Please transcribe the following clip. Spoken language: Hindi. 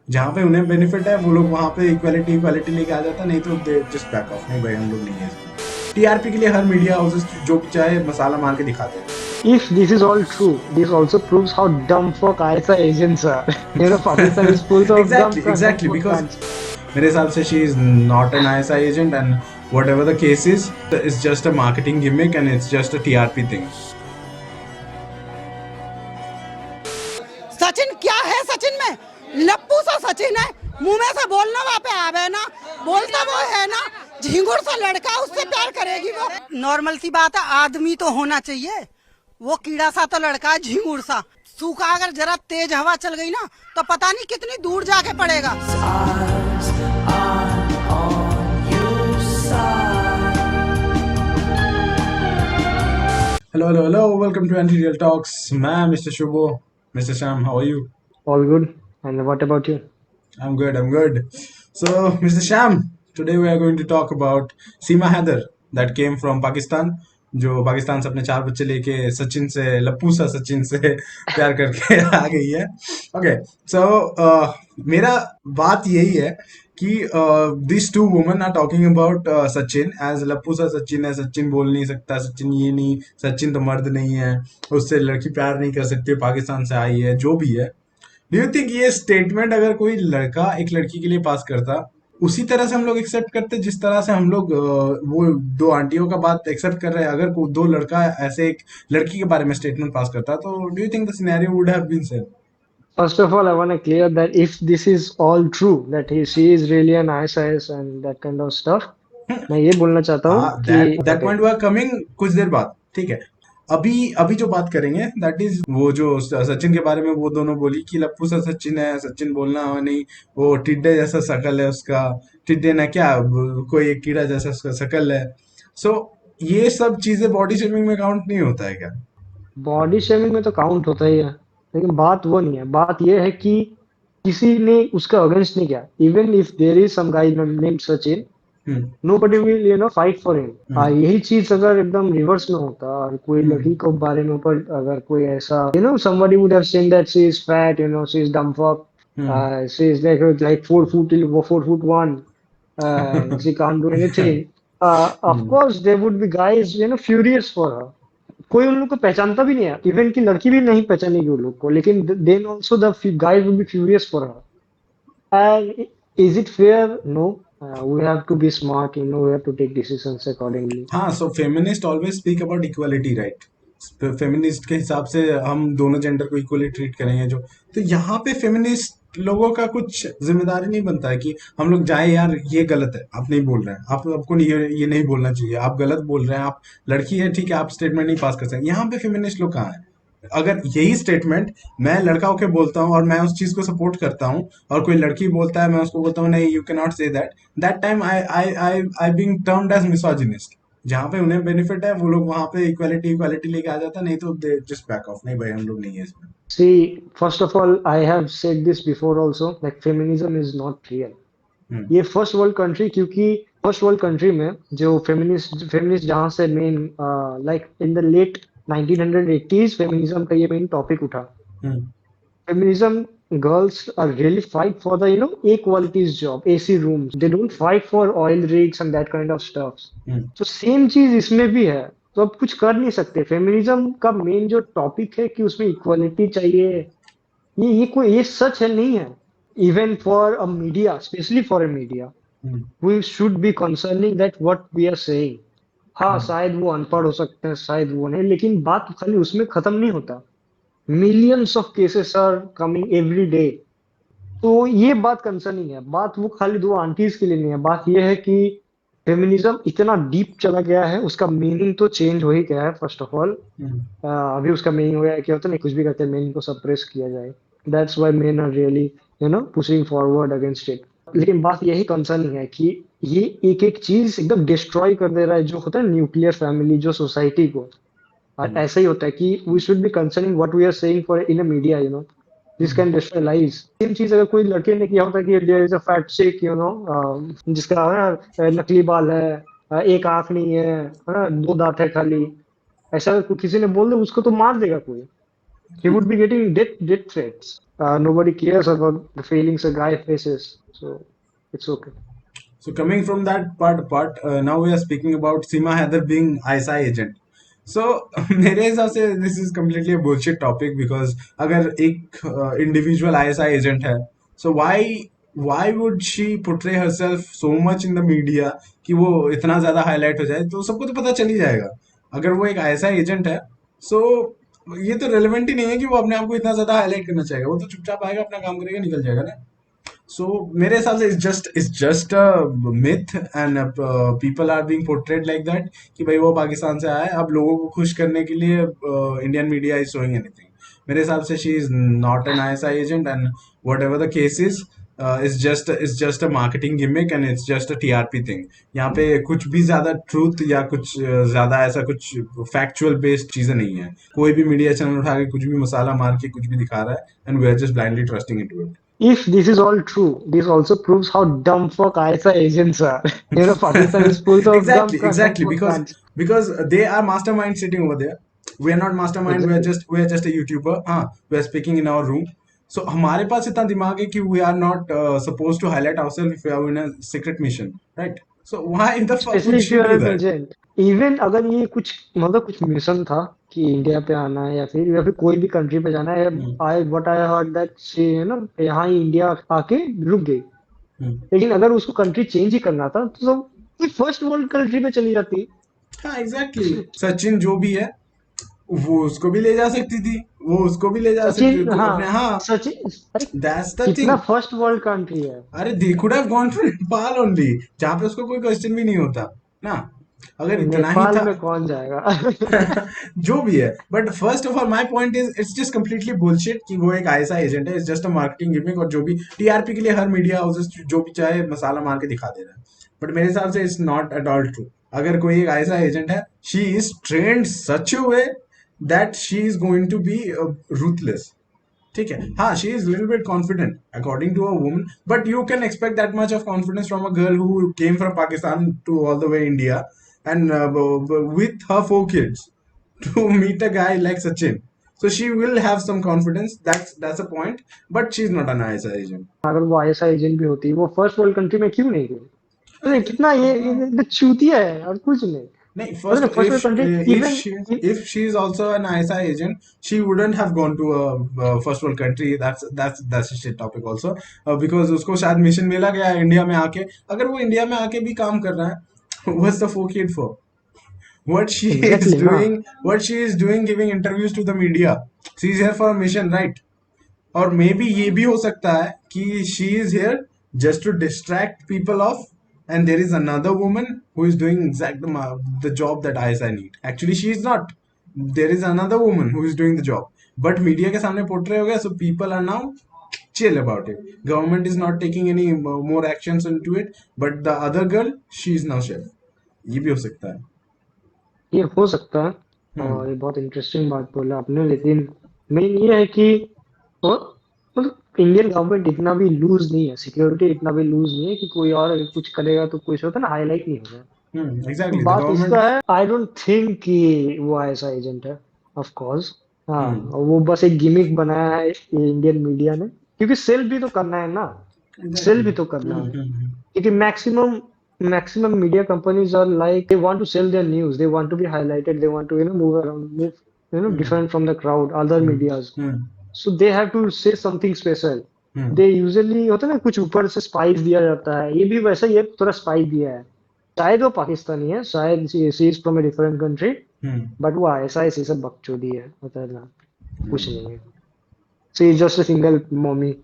जहाँ पे उन्हें बेनिफिट है वो लोग वहाँ पे इक्वालिटी इक्वालिटी लेके आ जाता, नहीं तो दे जस्ट बैक ऑफ, नहीं भाई हम लोग नहीं है इसमें। टीआरपी के लिए हर मीडिया हाउसेस जो भी चाहे मसाला मार के दिखाते हैं। If this is all true, this also proves how dumb fuck ISI agents are. Pakistan is full of exactly dumb exactly fuck because cunts. मेरे हिसाब से she is not an ISI agent, and what ever the case is, it's just a marketing gimmick and it's just a TRP thing. Sachin क्या है? सचिन में लप्पू सा सचिन है, मुंह में से बोलना वहाँ पे आवे ना, बोलता वो है ना, झिंगुर सा लड़का, उससे प्यार करेगी वो। नॉर्मल सी बात है, आदमी तो होना चाहिए, वो कीड़ा सा तो लड़का है, झिंगुर सा सूखा। अगर जरा तेज हवा चल गई ना तो पता नहीं कितनी दूर जाके पड़ेगा। Hello, hello, hello. Welcome to Anti Real Talks. Man, Mr. Shubho, Mr. Sham, how are you? All good. And what about you? I'm good. I'm good. So, Mr. Sham, today we are going to talk about Seema Heather that came from Pakistan. जो पाकिस्तान से अपने 4 बच्चे लेके सचिन से, लप्पू सा सचिन से प्यार करके आ गई है। ओके, सो मेरा बात यही है कि this two woman are talking about Sachin as लप्पू सा सचिन है, सचिन बोल नहीं सकता, सचिन ये नहीं, सचिन तो मर्द नहीं है, उससे लड़की प्यार नहीं कर सकती, पाकिस्तान से आई है, जो भी है। डू यू थिंक ये स्टेटमेंट अगर कोई लड़का एक लड़की के लिए पास करता, उसी तरह से हम लोग एक्सेप्ट करते जिस तरह से हम लोग वो दो आंटियों का बात एक्सेप्ट कर रहे हैं? अगर दो लड़का ऐसे एक लड़की के बारे में स्टेटमेंट पास करता, तो do you think the scenario would have been same? First of all, I want to clear that if this is all true, that she is really an ISIS and that kind of stuff, मैं ये बोलना चाहता हूँ हाँ, कि that okay, point we are coming कुछ देर बाद, ठीक है। अभी अभी जो बात करेंगे दैट इज वो जो सचिन के बारे में वो दोनों बोली कि लप्पू सा सचिन है, सचिन बोलना हो नहीं, वो टिड्डे जैसा शकल है उसका, टिड्डे ना क्या, कोई एक कीड़ा जैसा उसका शकल है। सो ये सब चीजें बॉडी शेमिंग में काउंट नहीं होता है क्या? बॉडी शेमिंग में तो काउंट होता ही है, लेकिन बात वो नहीं है। बात ये है कि किसी ने उसका अगेंस्ट नहीं किया। Even if there is some guy named Sachin, hmm. nobody will fight for him. Hmm. यही चीज अगर एकदम रिवर्स में होता और कोई हम्म। लड़की को बारे में ऊपर अगर कोई ऐसा somebody would have said that she is fat, she is dumb fuck, hmm. she is like 4 foot 1, and she can't do anything. Of hmm. course there would be guys furious for her. कोई उन लोग को पहचानता भी नहीं है, इवन की लड़की भी नहीं पहचानेगी उन लोग को, लेकिन then also the guys would be furious for her. And is it fair? No. We have to be smart, we have to take decisions accordingly. हाँ, so feminist always speak about equality, right? Feminist के हिसाब से हम दोनों जेंडर को इक्वली ट्रीट करेंगे, जो तो यहाँ पे फेमिनिस्ट लोगों का कुछ जिम्मेदारी नहीं बनता है कि हम लोग जाए यार ये गलत है, आप नहीं बोल रहे हैं, आप आपको नहीं, ये नहीं बोलना चाहिए, आप गलत बोल रहे हैं, आप लड़की है ठीक है, आप स्टेटमेंट नहीं पास कर सकते। यहाँ पे फेमिनिस्ट लोग कहाँ है? अगर यही स्टेटमेंट मैं लड़का होके बोलता हूँ और मैं उस चीज को सपोर्ट करता हूँ, और कोई लड़की बोलता है, मैं उसको बोलता हूँ नहीं, you can not say that, that time I being termed as misogynist. जहाँ पे उन्हें बेनिफिट है वो लोग वहां पे इक्वालिटी इक्वालिटी लेके आ जाता, नहीं तो दे जस्ट बैक ऑफ, नहीं भाई हम लोग नहीं है इसमें। See, first of all, I have said this before also, like feminism is not real. Hmm. ये फर्स्ट वर्ल्ड कंट्री, क्योंकि फर्स्ट वर्ल्ड कंट्री में जो फेमिनिस्ट फेमिनिस्ट जहाँ से main like in the late 1980s feminism का ये मेन टॉपिक उठा। हम्म। Feminism, girls are really fight for the equalities job, AC rooms. They don't fight for oil rigs and that kind of stuff. हम्म। तो सेम चीज इसमें भी है। तो अब कुछ कर नहीं सकते। फेमिनिज्म का मेन जो टॉपिक है कि उसमें इक्वालिटी चाहिए, ये सच है नहीं है। Even for a media, specially for a media, hmm. We should be concerning that what we are saying. हाँ, हम्म। शायद वो अनपढ़ हो सकते हैं, शायद वो नहीं, लेकिन बात खाली उसमें खत्म नहीं होता। Millions of cases are coming every day. तो ये बात कंसर्निंग है। बात वो खाली दो आंटीज के लिए नहीं है। बात ये है कि फेमिनिज्म इतना डीप चला गया है, उसका मीनिंग तो चेंज हो ही गया है। फर्स्ट ऑफ ऑल, हम्म। अभी उसका मीनिंग हो गया है, क्या होता है, नहीं कुछ भी करते हैं मीनिंग को सप्रेस किया जाए। That's why men are really pushing forward against it. लेकिन बात यही कंसर्निंग है कि ये एक एक चीज एकदम डिस्ट्रॉय कर दे रहा है, जो होता है न्यूक्लियर फैमिली, जो सोसाइटी को। और हम्म। ऐसा ही होता है कि we should be concerning what we are saying for in a media, this hmm. Can destroy lives. Same चीज अगर कोई लड़के ने किया होता कि देयर इज अ फैट चिक, जिसका नकली बाल है, एक आंख नहीं है, है ना, दो दांत है खाली, ऐसा अगर किसी ने बोल दे, उसको तो मार देगा कोई। he would be getting death threats. Nobody cares about the feelings a guy faces, so it's okay. So coming from that part, now we are speaking about Seema Heather being ISI agent. So मेरे हिसाब से this is completely a bullshit topic because अगर एक individual ISI agent है, so why would she portray herself so much in the media कि वो इतना ज्यादा highlight हो जाए, तो सबको तो पता चल ही जाएगा अगर वो एक ISI agent है. So ये तो relevant ही नहीं है कि वो अपने आप को इतना ज्यादा highlight करना चाहेगा, वो तो चुपचाप आएगा अपना काम करेगा निकल जाएगा ना. सो मेरे हिसाब से it's just a myth and people are being portrayed like that कि भाई वो पाकिस्तान से आया है, अब लोगों को खुश करने के लिए Indian media is showing anything. मेरे हिसाब से she is not an ISI agent and what ever the case is just a marketing gimmick and it's just a TRP thing. यहाँ पे कुछ भी ज्यादा ट्रूथ या कुछ ज्यादा ऐसा कुछ फैक्चुअल बेस्ड चीजें नहीं है. कोई भी मीडिया चैनल उठा के कुछ भी मसाला मार के कुछ भी दिखा रहा है and we are just blindly trusting into it. If this is all true, this also proves how dumb fuck ISI agents are. Pakistan is full of dumb Exactly, fuck because cunts. they are mastermind sitting over there. We are not mastermind. Exactly. We are just a YouTuber. हाँ, we are speaking in our room. So हमारे पास इतना दिमाग है कि we are not supposed to highlight ourselves if we are in a secret mission, right? So why the fuck Especially would if she you are do an that? agent. Even अगर ये कुछ मतलब कुछ मिशन था कि इंडिया पे आना है या फिर कोई भी कंट्री पे जाना है, I what I heard that she यहाँ ही इंडिया आके रुक गई. लेकिन अगर उसको कंट्री चेंज ही करना था तो फर्स्ट वर्ल्ड कंट्री पे चली जाती. हाँ एग्जैक्टली. सचिन जो भी है वो उसको भी ले जा सकती थी, वो उसको भी ले जा सकती सचिन, थी अपने. हाँ हाँ, सचिन, अरे दैट्स द कितना थिंग. फर्स्ट वर्ल्ड कंट्री है. अरे they could have gone to Nepal only, जहाँ पे उसको कोई क्वेश्चन भी नहीं होता ना, अगर इतना ही नेपाल था. में कौन जाएगा? जो भी है, but first of all my point is it's just completely bullshit कि वो एक आईएसआई एजेंट है. It's just a marketing gimmick और जो भी टीआरपी के लिए हर मीडिया हाउसेस जो भी चाहे मसाला मार के दिखा दे रहा है. बट मेरे हिसाब से it's not at all true. अगर कोई एक आईएसआई एजेंट है, she is trained such a way that she is going to be ruthless. ठीक है, हाँ, she is little bit confident according to a woman, but you can expect that much of confidence from a girl who came from Pakistan to all the way India and with her 4 kids to meet a guy like Sachin. So she will have some confidence. That's a point. But she's not an ISI agent. अगर वो आईएसआई एजेंट भी होती वो फर्स्ट वर्ल्ड कंट्री में क्यों नहीं गई? अरे कितना ये चूतिया है और कुछ नहीं. No, मतलब first first world country if she is also an ISI agent, she wouldn't have gone to a first world country. That's a shit topic also. Because उसको शायद मिशन मिला गया इंडिया में आके. अगर वो इंडिया में आके भी काम कर रहा है, what's the 4 kid for? What she is exactly ना. doing, giving interviews to the media. She's here for a mission, right? और मे बी ये भी हो सकता है कि she is here just to distract people off and there is another woman who is doing exact the job that I need. Actually she is not. There is another woman who is doing the job, but media के सामने पोर्ट्रे हो गया, so people are now chill about it. Government is not taking any more actions into it, but the other girl, she is now chef. ये भी हो सकता है. ये हो सकता है और ये बहुत इंटरेस्टिंग बात बोला आपने. लेकिन मेन ये है कि मतलब इंडियन गवर्नमेंट इतना भी लूज नहीं है, सिक्योरिटी इतना भी लूज नहीं है कि कोई और कुछ करेगा तो कुछ होता ना हाईलाइट नहीं होगा. Exactly. The बात government. इसका है, आई डोंट थिंक कि वो ऐसा एजेंट है. ऑफ कोर्स हाँ, और वो बस एक गिमिक बनाया है ये इंडियन मीडिया ने, क्योंकि सेल भी तो करना है ना. सेल भी तो करना है, क्योंकि maximum media companies are like they want to sell their news, they want to be highlighted, they want to move around, move different from the crowd other medias. So they have to say something special. They usually होता है ना कुछ ऊपर से स्पाइस दिया जाता है, ये भी वैसा ही है, थोड़ा स्पाइस दिया है. शायद वो पाकिस्तानी है, शायद she is from a different country, but वो ऐसा ही सब बकचोदी है, पता है ना, कुछ नहीं है. She is just a single mummy.